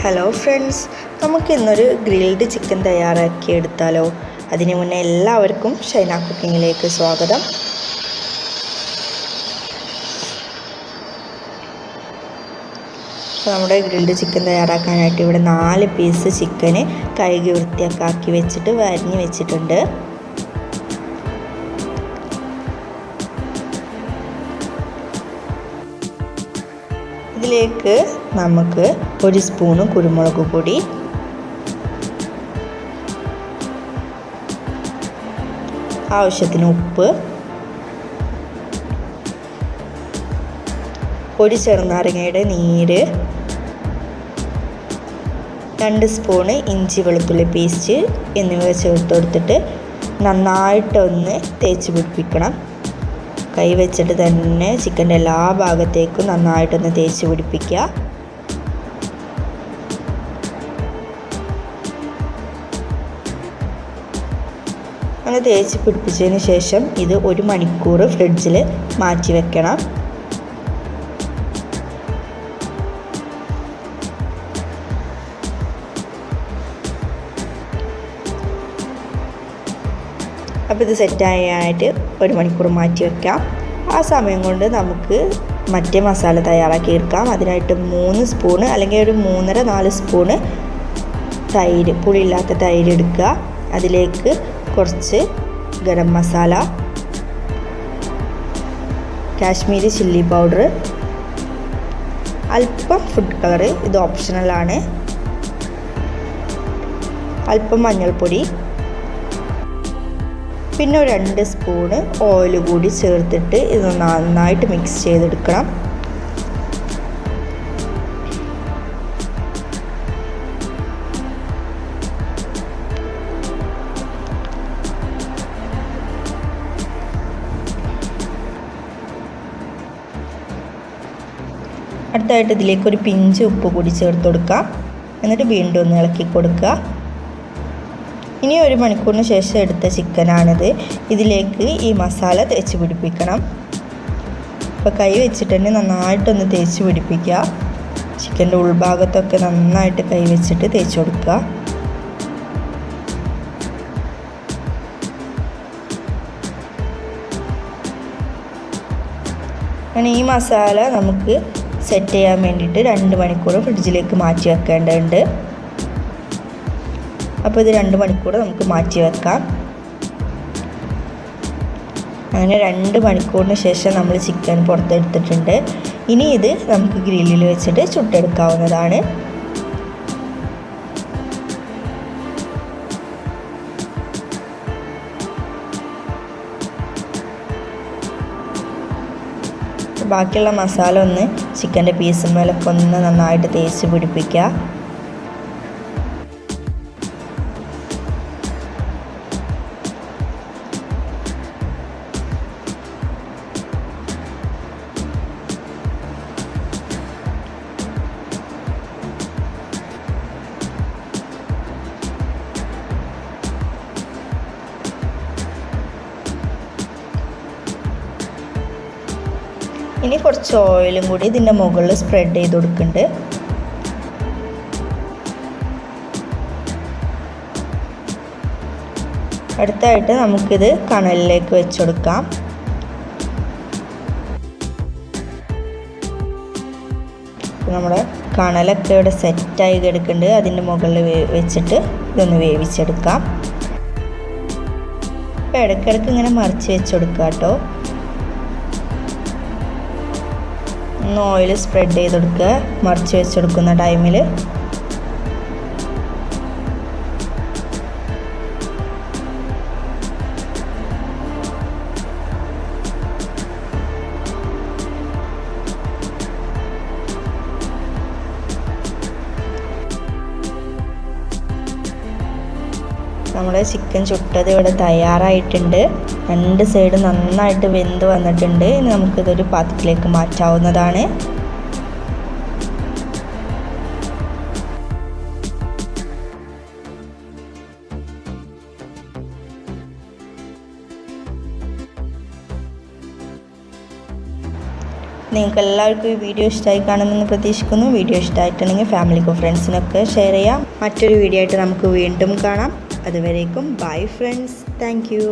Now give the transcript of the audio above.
Hello friends, നമുക്ക് ഇന്നൊരു grilled chicken തയ്യാറാക്കി എടുത്താലോ? അതിനു മുന്നേ എല്ലാവർക്കും ഷൈന കുക്കിങ്ങിലേക്ക് സ്വാഗതം. നമ്മുടെ ഗ്രിൽഡ് ചിക്കൻ തയ്യാറാക്കാനായിട്ട് ഇവിടെ 4 പീസ് ചിക്കന് കഴുകി വൃത്തിയാക്കി വെച്ചിട്ട് വരിഞ്ഞ് വെച്ചിട്ടുണ്ട്. ഇതിലേക്ക് നമുക്ക് 1 സ്പൂണ് കുരുമുളക് പൊടി, ആവശ്യത്തിന് ഉപ്പ്, 1 ചെറുനാരങ്ങയുടെ നീര്, 2 സ്പൂണ് ഇഞ്ചി വെളുത്തുള്ളി പേസ്റ്റ് എന്നിവ ചേർത്ത് കൊടുത്തിട്ട് നന്നായിട്ടൊന്ന് തേച്ച് പിടിപ്പിക്കണം. കൈ വെച്ചിട്ട് തന്നെ ചിക്കൻ്റെ എല്ലാ ഭാഗത്തേക്കും നന്നായിട്ടൊന്ന് തേച്ച് പിടിപ്പിക്കുക. അങ്ങനെ തേച്ച് പിടിപ്പിച്ചതിന് ശേഷം ഇത് 1 മണിക്കൂർ ഫ്രിഡ്ജിൽ മാറ്റി വെക്കണം. അപ്പോൾ ഇത് സെറ്റായിട്ട് 1 മണിക്കൂർ മാറ്റി വെക്കാം. ആ സമയം കൊണ്ട് നമുക്ക് മറ്റേ മസാല തയ്യാറാക്കി എടുക്കാം. അതിനായിട്ട് 3 സ്പൂണ് അല്ലെങ്കിൽ ഒരു 3.5-4 സ്പൂണ് തൈര്, പുളിയില്ലാത്ത തൈര് എടുക്കുക. അതിലേക്ക് കുറച്ച് ഗരം മസാല, കാശ്മീരി ചില്ലി പൗഡർ, അല്പം ഫുഡ് കളർ, ഇത് ഓപ്ഷണലാണ്, അല്പം മഞ്ഞൾപ്പൊടി, പിന്നെ ഒരു 2 സ്പൂണ് ഓയിൽ കൂടി ചേർത്തിട്ട് ഇത് നന്നായിട്ട് മിക്സ് ചെയ്തെടുക്കണം. അടുത്തായിട്ട് ഇതിലേക്ക് ഒരു പിഞ്ച് ഉപ്പ് കൂടി ചേർത്ത് കൊടുക്കുക. എന്നിട്ട് വീണ്ടും ഒന്ന് ഇളക്കി കൊടുക്കുക. ഇനി 1 മണിക്കൂറിന് ശേഷം എടുത്ത ചിക്കനാണിത്. ഇതിലേക്ക് ഈ മസാല തേച്ച് പിടിപ്പിക്കണം. അപ്പോൾ കൈ വെച്ചിട്ട് തന്നെ നന്നായിട്ടൊന്ന് തേച്ച് പിടിപ്പിക്കുക. ചിക്കൻ്റെ ഉൾഭാഗത്തൊക്കെ നന്നായിട്ട് കൈ വെച്ചിട്ട് തേച്ച് കൊടുക്കുക. അങ്ങനെ ഈ മസാല നമുക്ക് സെറ്റ് ചെയ്യാൻ വേണ്ടിയിട്ട് 2 മണിക്കൂർ ഫ്രിഡ്ജിലേക്ക് മാറ്റി വെക്കേണ്ടതുണ്ട്. അപ്പോൾ ഇത് 2 മണിക്കൂർ നമുക്ക് മാറ്റി വെക്കാം. അങ്ങനെ 2 മണിക്കൂറിന് ശേഷം നമ്മൾ ചിക്കൻ പുറത്തെടുത്തിട്ടുണ്ട്. ഇനി ഇത് നമുക്ക് ഗ്രില്ലിൽ വെച്ചിട്ട് ചുട്ടെടുക്കാവുന്നതാണ്. ബാക്കിയുള്ള മസാല ഒന്ന് ചിക്കൻ്റെ പീസുമേലൊക്കെ ഒന്ന് നന്നായിട്ട് തേച്ച് പിടിപ്പിക്കുക. ഇനി കുറച്ച് ഓയിലും കൂടി ഇതിൻ്റെ മുകളിൽ സ്പ്രെഡ് ചെയ്ത് കൊടുക്കുന്നുണ്ട്. അടുത്തായിട്ട് നമുക്കിത് കണലിലേക്ക് വെച്ച് കൊടുക്കാം. നമ്മുടെ കണലൊക്കെ ഇവിടെ സെറ്റായി കിടക്കുന്നുണ്ട്. അതിൻ്റെ മുകളിൽ വെച്ചിട്ട് ഇതൊന്ന് വേവിച്ചെടുക്കാം. അപ്പോൾ ഇടയ്ക്കിടയ്ക്ക് ഇങ്ങനെ മറിച്ച് വെച്ച് കൊടുക്കുക കേട്ടോ. ഒന്ന് ഓയിൽ സ്പ്രെഡ് ചെയ്ത് കൊടുക്കുക മറിച്ച് വെച്ച് കൊടുക്കുന്ന ടൈമിൽ. നമ്മുടെ ചിക്കൻ ചുട്ടത് ഇവിടെ തയ്യാറായിട്ടുണ്ട്. 2 സൈഡ് നന്നായിട്ട് വെന്ത് വന്നിട്ടുണ്ട്. ഇനി നമുക്കിതൊരു പാത്രത്തിലേക്ക് മാറ്റാവുന്നതാണ്. നിങ്ങൾക്ക് എല്ലാവർക്കും ഈ വീഡിയോ ഇഷ്ടമായി കാണുമെന്ന് പ്രതീക്ഷിക്കുന്നു. വീഡിയോ ഇഷ്ടമായിട്ടുണ്ടെങ്കിൽ ഫാമിലിക്കും ഫ്രണ്ട്സിനൊക്കെ ഷെയർ ചെയ്യാം. മറ്റൊരു വീഡിയോ ആയിട്ട് നമുക്ക് വീണ്ടും കാണാം. അതുവരേക്കും ബൈ ഫ്രണ്ട്സ്. Thank you.